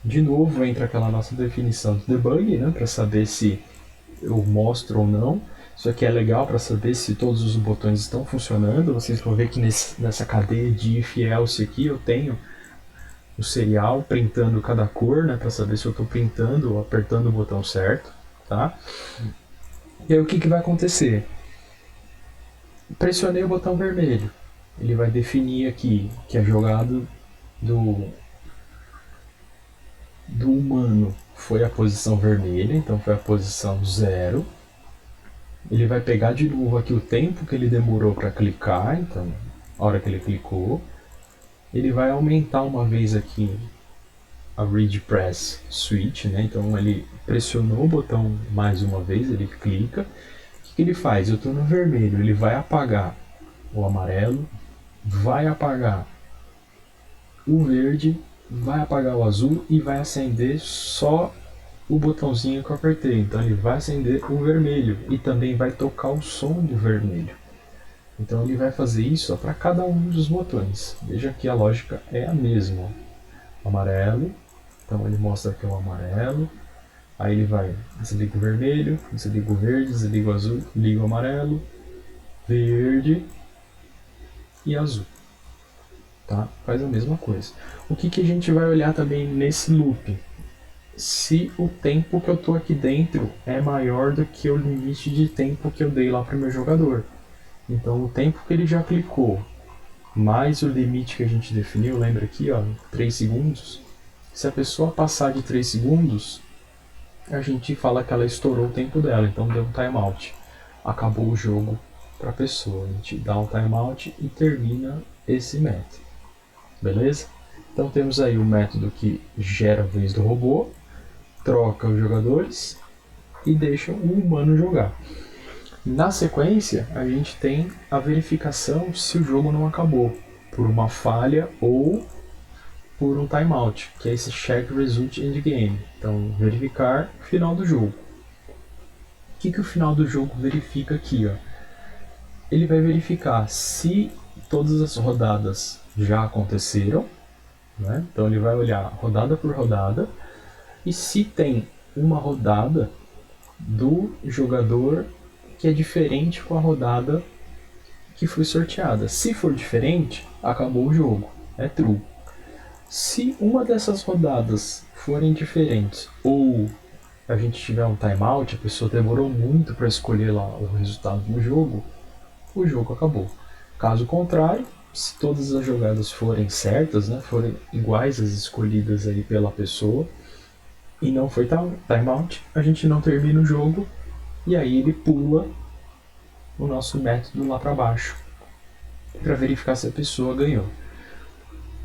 De novo entra aquela nossa definição de debug, né, para saber se eu mostro ou não. Isso aqui é legal para saber se todos os botões estão funcionando. Vocês vão ver que nessa cadeia de if else aqui eu tenho o serial printando cada cor, né, para saber se eu estou printando ou apertando o botão certo, tá? E aí o que vai acontecer? Pressionei o botão vermelho, ele vai definir aqui que a jogada do humano foi a posição vermelha, então foi a posição 0. Ele vai pegar de novo aqui o tempo que ele demorou para clicar, então a hora que ele clicou. Ele vai aumentar uma vez aqui a read press switch, né? Então ele pressionou o botão mais uma vez, ele clica. O que ele faz? Eu estou no vermelho, ele vai apagar o amarelo, vai apagar o verde, vai apagar o azul e vai acender só o botãozinho que eu apertei. Então ele vai acender o vermelho e também vai tocar o som do vermelho. Então ele vai fazer isso para cada um dos botões. Veja que a lógica é a mesma. Amarelo, então ele mostra aqui o amarelo. Aí ele vai, desliga o vermelho, desliga o verde, desliga o azul, liga o amarelo, verde e azul. Tá? Faz a mesma coisa. O que a gente vai olhar também nesse loop? Se o tempo que eu estou aqui dentro é maior do que o limite de tempo que eu dei lá para o meu jogador. Então o tempo que ele já clicou, mais o limite que a gente definiu, lembra aqui, ó, 3 segundos. Se a pessoa passar de 3 segundos, a gente fala que ela estourou o tempo dela, então deu um timeout. Acabou o jogo para a pessoa. A gente dá um timeout e termina esse método. Beleza? Então temos aí o método que gera a vez do robô, troca os jogadores e deixa o humano jogar. Na sequência, a gente tem a verificação se o jogo não acabou por uma falha ou por um timeout, que é esse check result endgame. Então, verificar o final do jogo. O que o final do jogo verifica aqui? Ó? Ele vai verificar se todas as rodadas já aconteceram, né? Então ele vai olhar rodada por rodada, e se tem uma rodada do jogador que é diferente com a rodada que foi sorteada. Se for diferente, acabou o jogo, é true. Se uma dessas rodadas forem diferentes ou a gente tiver um timeout, a pessoa demorou muito para escolher lá o resultado do jogo, o jogo acabou. Caso contrário, se todas as jogadas forem certas, né, forem iguais às escolhidas aí pela pessoa e não foi timeout, a gente não termina o jogo e aí ele pula o nosso método lá para baixo para verificar se a pessoa ganhou.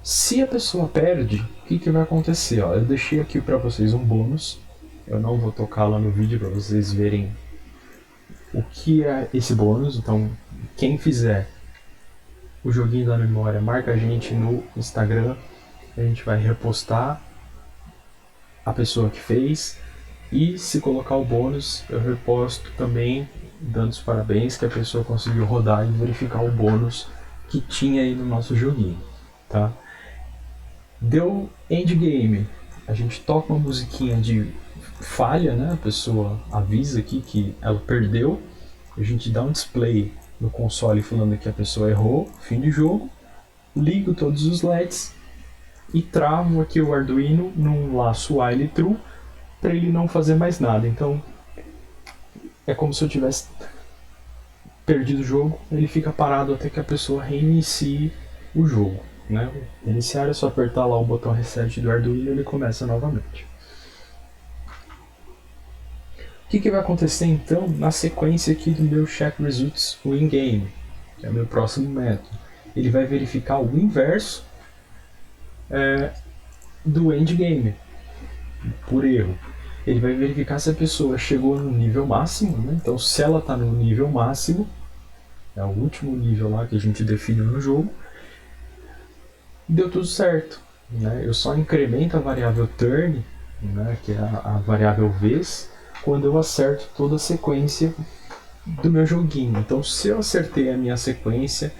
Se a pessoa perde, o que vai acontecer? Ó, eu deixei aqui para vocês um bônus. Eu não vou tocar lá no vídeo para vocês verem o que é esse bônus. Então, quem fizer o joguinho da memória, marca a gente no Instagram. A gente vai repostar a pessoa que fez. E se colocar o bônus, eu reposto também, dando os parabéns que a pessoa conseguiu rodar e verificar o bônus que tinha aí no nosso joguinho, tá? Deu endgame, a gente toca uma musiquinha de falha, né? A pessoa avisa aqui que ela perdeu, a gente dá um display no console falando que a pessoa errou, fim de jogo, ligo todos os LEDs e travo aqui o Arduino num laço while true para ele não fazer mais nada. Então é como se eu tivesse perdido o jogo, ele fica parado até que a pessoa reinicie o jogo, né? Iniciar é só apertar lá o botão reset do Arduino e ele começa novamente. O que vai acontecer então na sequência aqui do meu check results win game, que é o meu próximo método? Ele vai verificar o inverso do endgame, por erro. Ele vai verificar se a pessoa chegou no nível máximo, né? Então se ela está no nível máximo, é o último nível lá que a gente definiu no jogo, deu tudo certo, né? Eu só incremento a variável turn, né, que é a variável vez, quando eu acerto toda a sequência do meu joguinho. Então se eu acertei a minha sequência,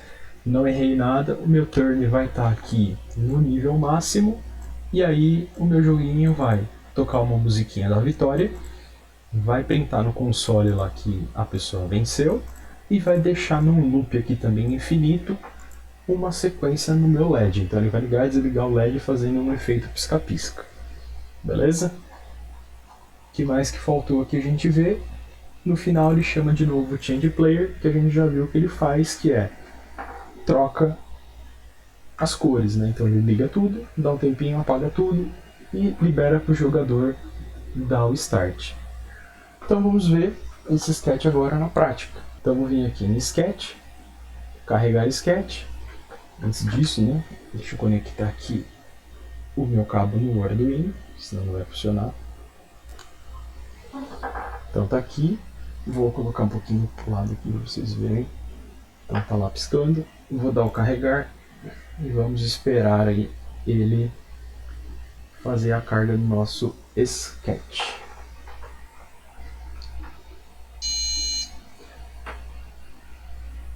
não errei nada, o meu turn vai estar aqui no nível máximo, e aí o meu joguinho vai tocar uma musiquinha da vitória, vai printar no console lá que a pessoa venceu, e vai deixar num loop aqui também infinito uma sequência no meu LED. Então ele vai ligar e desligar o LED fazendo um efeito pisca-pisca. Beleza? O que mais que faltou aqui a gente vê? No final ele chama de novo o Change Player, que a gente já viu que ele faz, que é troca as cores, né? Então ele liga tudo, dá um tempinho, apaga tudo e libera para o jogador dar o start. Então vamos ver esse sketch agora na prática. Então vou vir aqui em Sketch, carregar Sketch. Antes disso, né, deixa eu conectar aqui o meu cabo no Arduino, senão não vai funcionar. Então tá aqui, vou colocar um pouquinho pro lado aqui para vocês verem. Então tá lá piscando, vou dar o carregar e vamos esperar aí ele fazer a carga do nosso sketch.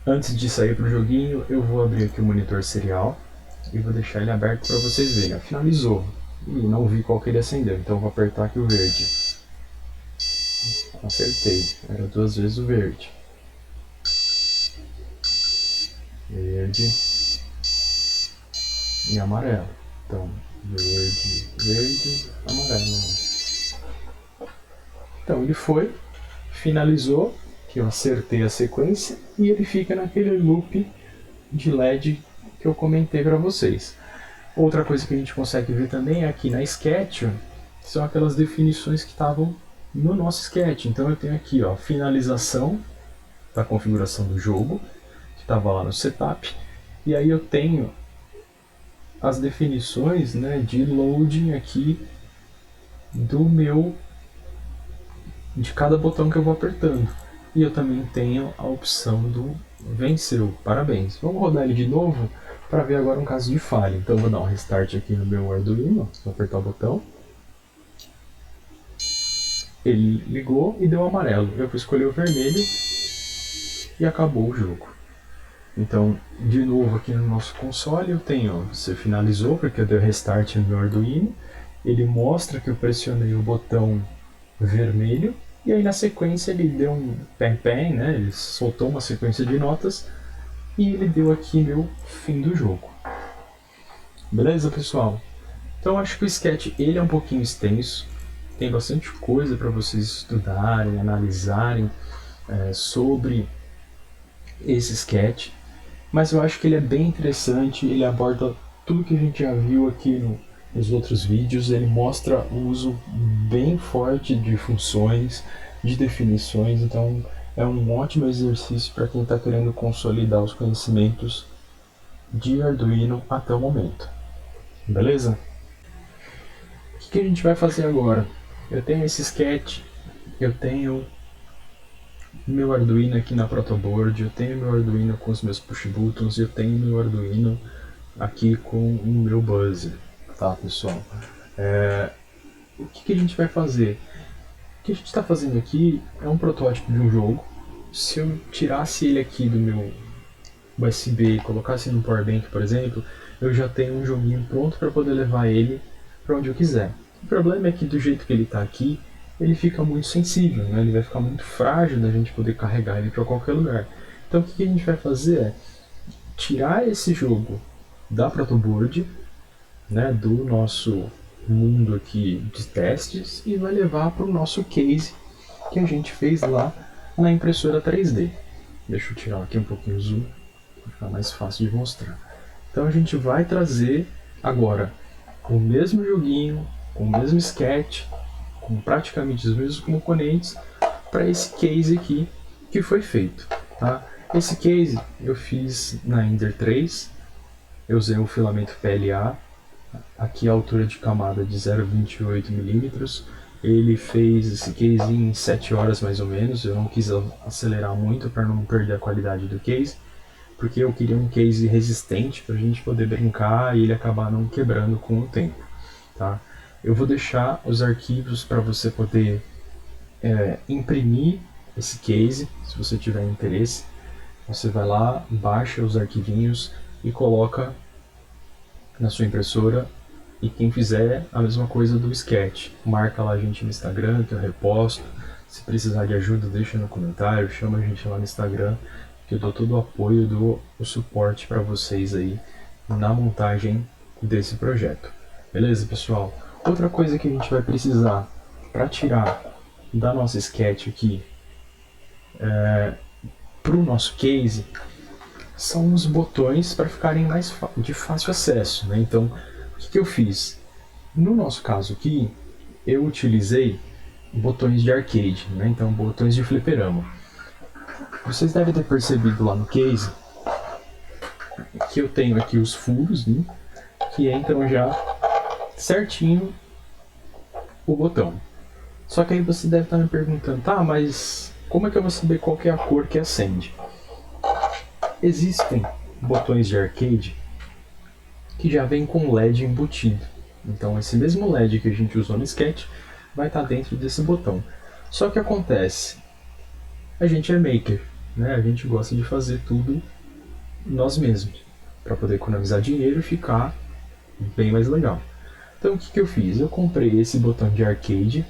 Antes de sair pro joguinho, eu vou abrir aqui o monitor serial e vou deixar ele aberto para vocês verem. Finalizou e não vi qual que ele acendeu, então vou apertar aqui o verde. Acertei, era 2 vezes o verde. Verde e amarelo. Então, verde, verde, amarelo. Então ele foi, finalizou, que eu acertei a sequência, e ele fica naquele loop de LED que eu comentei para vocês. Outra coisa que a gente consegue ver também aqui na Sketch são aquelas definições que estavam no nosso Sketch. Então eu tenho aqui, ó, finalização da configuração do jogo, que estava lá no setup, e aí eu tenho as definições, né, de loading aqui de cada botão que eu vou apertando. E eu também tenho a opção do venceu, parabéns. Vamos rodar ele de novo para ver agora um caso de falha. Então eu vou dar um restart aqui no meu Arduino, vou apertar o botão. Ele ligou e deu amarelo. Eu vou escolher o vermelho e acabou o jogo. Então, de novo aqui no nosso console eu tenho, você finalizou porque eu dei restart no meu Arduino. Ele mostra que eu pressionei o botão vermelho. E aí na sequência ele deu um pem-pem, né? Ele soltou uma sequência de notas e ele deu aqui meu fim do jogo. Beleza, pessoal? Então acho que o sketch ele é um pouquinho extenso, tem bastante coisa para vocês estudarem, analisarem sobre esse sketch, mas eu acho que ele é bem interessante, ele aborda tudo que a gente já viu aqui nos outros vídeos, ele mostra o uso bem forte de funções, de definições, então é um ótimo exercício para quem está querendo consolidar os conhecimentos de Arduino até o momento. Beleza? O que a gente vai fazer agora? Eu tenho esse sketch, eu tenho meu Arduino aqui na protoboard, eu tenho meu Arduino com os meus push buttons, eu tenho meu Arduino aqui com o meu buzzer, tá, pessoal? O que a gente vai fazer? O que a gente está fazendo aqui é um protótipo de um jogo. Se eu tirasse ele aqui do meu USB e colocasse no Powerbank, por exemplo, eu já tenho um joguinho pronto para poder levar ele para onde eu quiser. O problema é que do jeito que ele está aqui, ele fica muito sensível, né? Ele vai ficar muito frágil da gente poder carregar ele para qualquer lugar. Então o que a gente vai fazer é tirar esse jogo da protoboard, né, do nosso mundo aqui de testes, e vai levar para o nosso case que a gente fez lá na impressora 3D. Deixa eu tirar aqui um pouquinho o zoom para ficar mais fácil de mostrar. Então a gente vai trazer agora o mesmo joguinho, com o mesmo sketch, com praticamente os mesmos componentes para esse case aqui que foi feito, tá? Esse case eu fiz na Ender 3, eu usei um filamento PLA, aqui a altura de camada de 0,28 milímetros. Ele fez esse case em 7 horas mais ou menos, eu não quis acelerar muito para não perder a qualidade do case, porque eu queria um case resistente para a gente poder brincar e ele acabar não quebrando com o tempo, tá? Eu vou deixar os arquivos para você poder imprimir esse case, se você tiver interesse. Você vai lá, baixa os arquivinhos e coloca na sua impressora. E quem fizer a mesma coisa do Sketch, marca lá a gente no Instagram, que eu reposto. Se precisar de ajuda, deixa no comentário, chama a gente lá no Instagram, que eu dou todo o apoio, dou o suporte para vocês aí na montagem desse projeto. Beleza, pessoal? Outra coisa que a gente vai precisar para tirar da nossa Sketch aqui para o nosso case são os botões para ficarem mais de fácil acesso, né? Então, o que eu fiz? No nosso caso aqui, eu utilizei botões de arcade, né? Então, botões de fliperama. Vocês devem ter percebido lá no case que eu tenho aqui os furos, né? Que entram já certinho o botão. Só que aí você deve estar me perguntando, tá, mas como é que eu vou saber qual que é a cor que acende? Existem botões de arcade que já vem com LED embutido. Então esse mesmo LED que a gente usou no Sketch vai estar dentro desse botão. Só que acontece, a gente é maker, né? A gente gosta de fazer tudo nós mesmos, para poder economizar dinheiro e ficar bem mais legal. Então o que eu fiz? Eu comprei esse botão de arcade,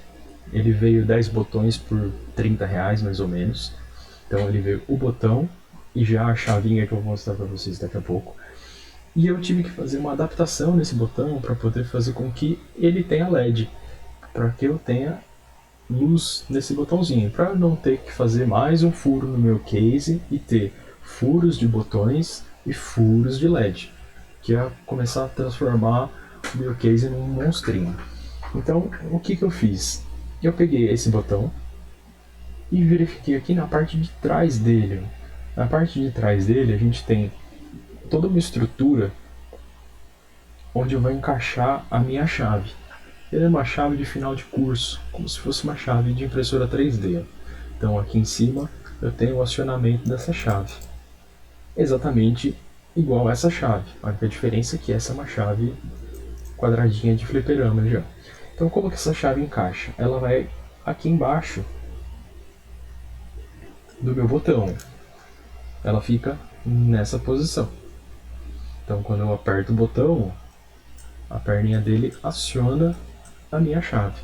ele veio 10 botões por R$30 mais ou menos. Então ele veio o botão e já a chavinha que eu vou mostrar para vocês daqui a pouco. E eu tive que fazer uma adaptação nesse botão para poder fazer com que ele tenha LED, para que eu tenha luz nesse botãozinho, para não ter que fazer mais um furo no meu case e ter furos de botões e furos de LED, que ia começar a transformar o meu case num monstrinho. Então, o que eu fiz? Eu peguei esse botão e verifiquei aqui na parte de trás dele. Na parte de trás dele a gente tem toda uma estrutura onde eu vou encaixar a minha chave. Ele é uma chave de final de curso, como se fosse uma chave de impressora 3D. Então aqui em cima eu tenho o acionamento dessa chave. Exatamente igual a essa chave. A única diferença é que essa é uma chave quadradinha de fliperama já. Então como que essa chave encaixa? Ela vai aqui embaixo do meu botão. Ela fica nessa posição. Então quando eu aperto o botão, a perninha dele aciona a minha chave,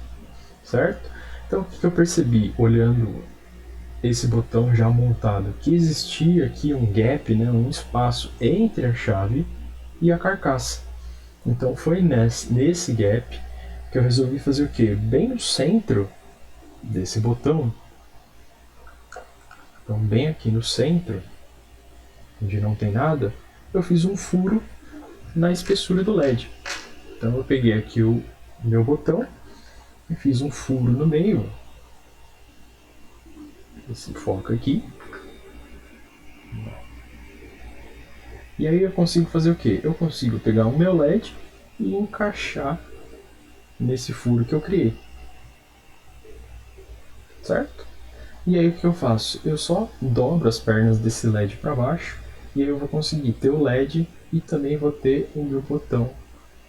certo? Então o que eu percebi olhando esse botão já montado? Que existia aqui um gap, né, um espaço entre a chave e a carcaça. Então foi nesse gap que eu resolvi fazer o que? Bem no centro desse botão, então bem aqui no centro, onde não tem nada, eu fiz um furo na espessura do LED. Então eu peguei aqui o meu botão e fiz um furo no meio, esse foco aqui. E aí eu consigo fazer o que? Eu consigo pegar o meu LED e encaixar nesse furo que eu criei, certo? E aí o que eu faço? Eu só dobro as pernas desse LED para baixo e aí eu vou conseguir ter o LED e também vou ter o meu botão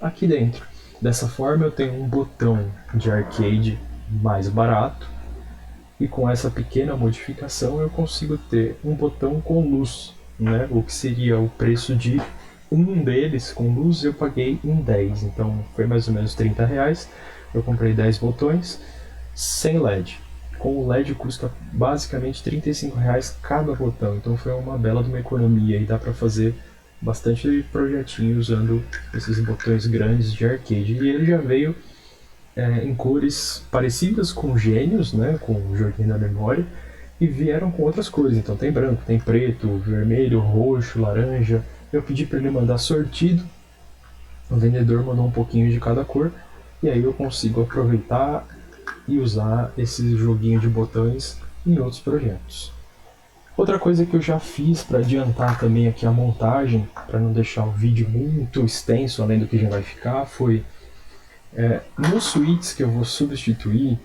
aqui dentro. Dessa forma eu tenho um botão de arcade mais barato e com essa pequena modificação eu consigo ter um botão com luz, né? O que seria o preço de um deles com luz eu paguei em 10, então foi mais ou menos R$30. Eu comprei 10 botões sem LED. Com o LED custa basicamente R$35 cada botão, então foi uma bela de uma economia e dá para fazer bastante projetinho usando esses botões grandes de arcade. E ele já veio em cores parecidas com Gênios, né, com o joguinho da memória, e vieram com outras cores. Então tem branco, tem preto, vermelho, roxo, laranja. Eu pedi para ele mandar sortido, o vendedor mandou um pouquinho de cada cor, e aí eu consigo aproveitar e usar esse joguinho de botões em outros projetos. Outra coisa que eu já fiz para adiantar também aqui a montagem, para não deixar o vídeo muito extenso além do que já vai ficar, foi nos switches que eu vou substituir,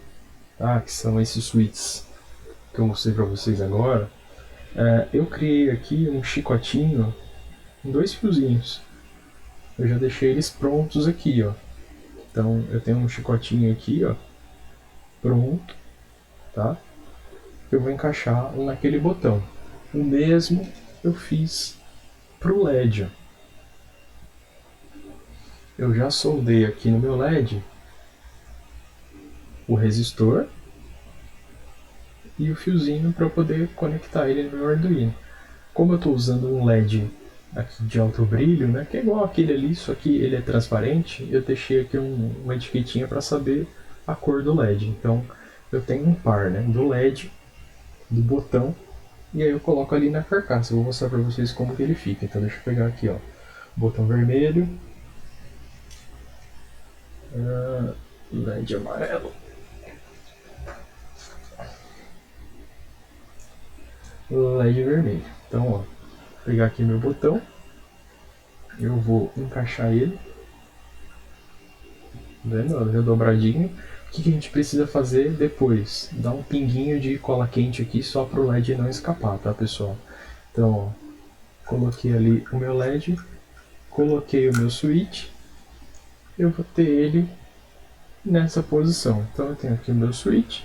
tá? Que são esses switches que eu mostrei para vocês agora, eu criei aqui um chicotinho com 2 fiozinhos. Eu já deixei eles prontos aqui, ó. Então eu tenho um chicotinho aqui, ó, pronto, tá? Eu vou encaixar naquele botão. O mesmo eu fiz pro LED. Eu já soldei aqui no meu LED o resistor e o fiozinho para eu poder conectar ele no meu Arduino. Como eu estou usando um LED aqui de alto brilho, né, que é igual aquele ali, só que ele é transparente, eu deixei aqui uma etiquetinha para saber a cor do LED. Então eu tenho um par, né, do LED, do botão, e aí eu coloco ali na carcaça. Eu vou mostrar para vocês como que ele fica. Então deixa eu pegar aqui, ó, botão vermelho, LED amarelo, LED vermelho. Então, ó, vou pegar aqui meu botão, eu vou encaixar ele, vendo? Já dobradinho. O que a gente precisa fazer depois? Dar um pinguinho de cola quente aqui só para o LED não escapar, tá, pessoal? Então, ó, coloquei ali o meu LED, coloquei o meu switch, eu vou ter ele nessa posição. Então eu tenho aqui o meu switch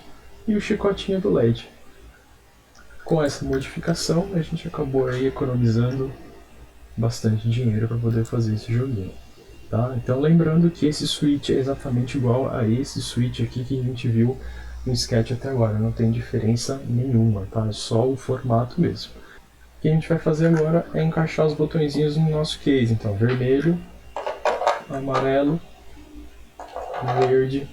e o chicotinho do LED. Com essa modificação a gente acabou aí economizando bastante dinheiro para poder fazer esse joguinho. Tá? Então lembrando que esse switch é exatamente igual a esse switch aqui que a gente viu no sketch até agora, não tem diferença nenhuma, tá? É só o formato mesmo. O que a gente vai fazer agora é encaixar os botõezinhos no nosso case, então vermelho, amarelo, verde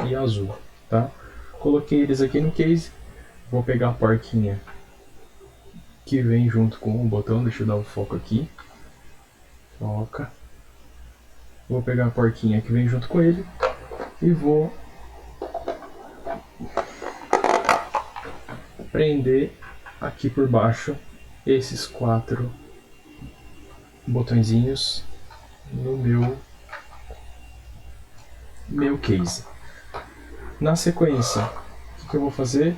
e azul, tá? Coloquei eles aqui no case, vou pegar a porquinha que vem junto com o botão, deixa eu dar o foco aqui. Foca. Vou pegar a porquinha que vem junto com ele e vou prender aqui por baixo esses 4 botõezinhos no meu case. Na sequência, o que eu vou fazer?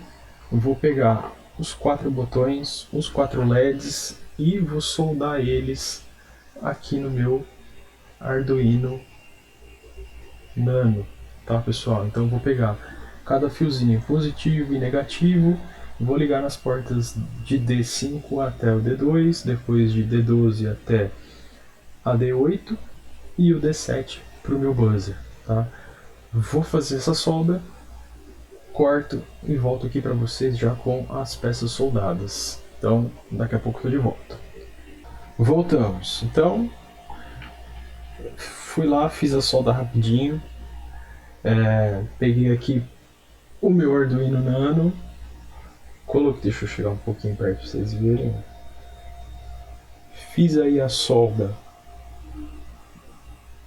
Eu vou pegar os 4 botões, os 4 LEDs e vou soldar eles aqui no meu Arduino Nano, tá, pessoal? Então eu vou pegar cada fiozinho positivo e negativo, vou ligar nas portas de D5 até o D2, depois de D12 até a D8 e o D7 para o meu buzzer, tá? Vou fazer essa solda, corto e volto aqui para vocês já com as peças soldadas. Então daqui a pouco eu tô de volta. Voltamos. Então fui lá, fiz a solda rapidinho, peguei aqui o meu Arduino Nano, coloquei, deixa eu chegar um pouquinho perto para vocês verem, fiz aí a solda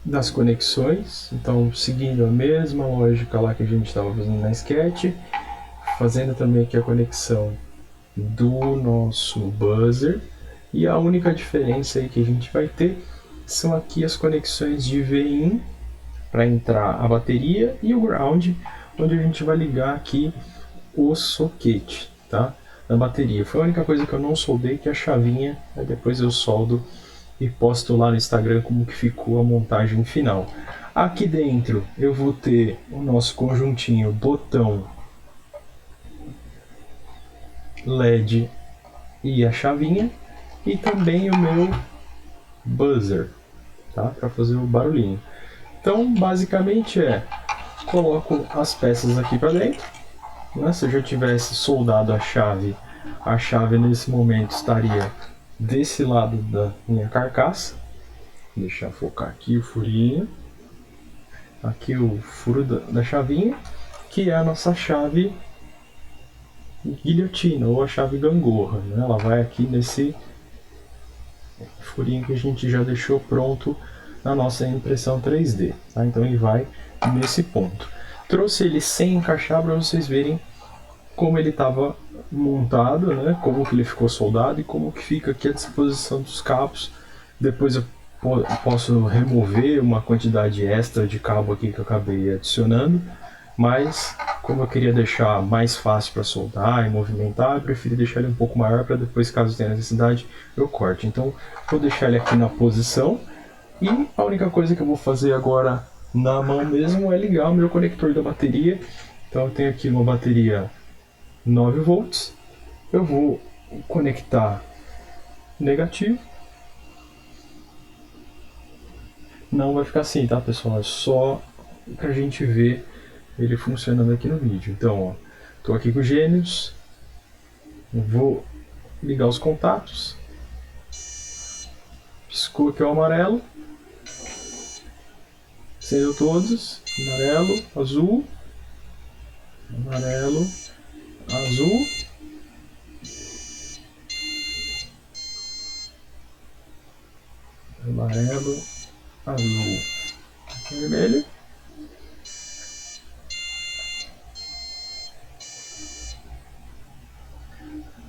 das conexões, então seguindo a mesma lógica lá que a gente estava fazendo na sketch, fazendo também aqui a conexão do nosso buzzer, e a única diferença aí que a gente vai ter são aqui as conexões de V-in para entrar a bateria e o ground, onde a gente vai ligar aqui o soquete, tá? Na bateria. Foi a única coisa que eu não soldei, que é a chavinha, aí depois eu soldo e posto lá no Instagram como que ficou a montagem final. Aqui dentro eu vou ter o nosso conjuntinho botão, LED e a chavinha, e também o meu buzzer, tá? Para fazer o barulhinho. Então basicamente coloco as peças aqui para dentro, né? Se eu já tivesse soldado a chave nesse momento estaria desse lado da minha carcaça. Deixa eu focar aqui o furinho, aqui o furo da chavinha, que é a nossa chave guilhotina ou a chave gangorra, né? Ela vai aqui nesse furinho que a gente já deixou pronto na nossa impressão 3D, tá? Então ele vai nesse ponto. trouxe ele sem encaixar para vocês verem como ele estava montado, né? Como que ele ficou soldado e como que fica aqui a disposição dos cabos. Depois eu posso remover uma quantidade extra de cabo aqui que eu acabei adicionando, mas como eu queria deixar mais fácil para soldar e movimentar, eu preferi deixar ele um pouco maior para depois, caso tenha necessidade, eu corte. Então vou deixar ele aqui na posição e a única coisa que eu vou fazer agora na mão mesmo é ligar o meu conector da bateria. Então eu tenho aqui uma bateria 9 volts, eu vou conectar negativo. Não vai ficar assim, tá, pessoal? É só pra gente ver ele funcionando aqui no vídeo. Então, ó, tô aqui com o Gênios, vou ligar os contatos, piscou aqui o amarelo, acendeu todos, amarelo, azul, amarelo, azul, amarelo, azul, vermelho,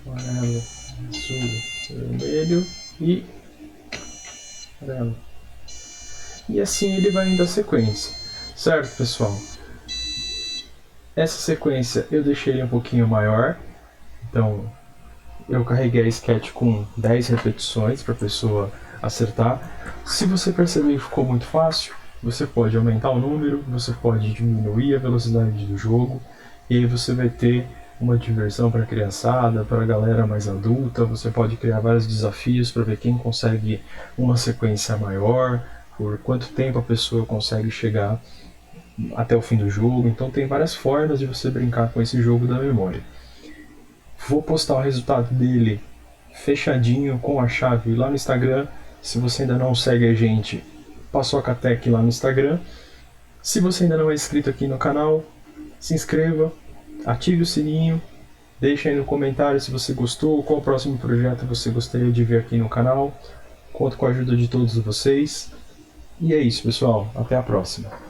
amarelo, azul, vermelho e amarelo. E assim ele vai indo a sequência, certo, pessoal? Essa sequência eu deixei ele um pouquinho maior, então eu carreguei a sketch com 10 repetições para a pessoa acertar. Se você perceber que ficou muito fácil, você pode aumentar o número, você pode diminuir a velocidade do jogo, e aí você vai ter uma diversão para a criançada, para a galera mais adulta. Você pode criar vários desafios para ver quem consegue uma sequência maior, por quanto tempo a pessoa consegue chegar até o fim do jogo. Então tem várias formas de você brincar com esse jogo da memória. Vou postar o resultado dele fechadinho com a chave lá no Instagram. Se você ainda não segue a gente, Paçocatec lá no Instagram. Se você ainda não é inscrito aqui no canal, se inscreva, ative o sininho, deixe aí no comentário se você gostou, qual o próximo projeto você gostaria de ver aqui no canal. Conto com a ajuda de todos vocês. E é isso, pessoal. Até a próxima.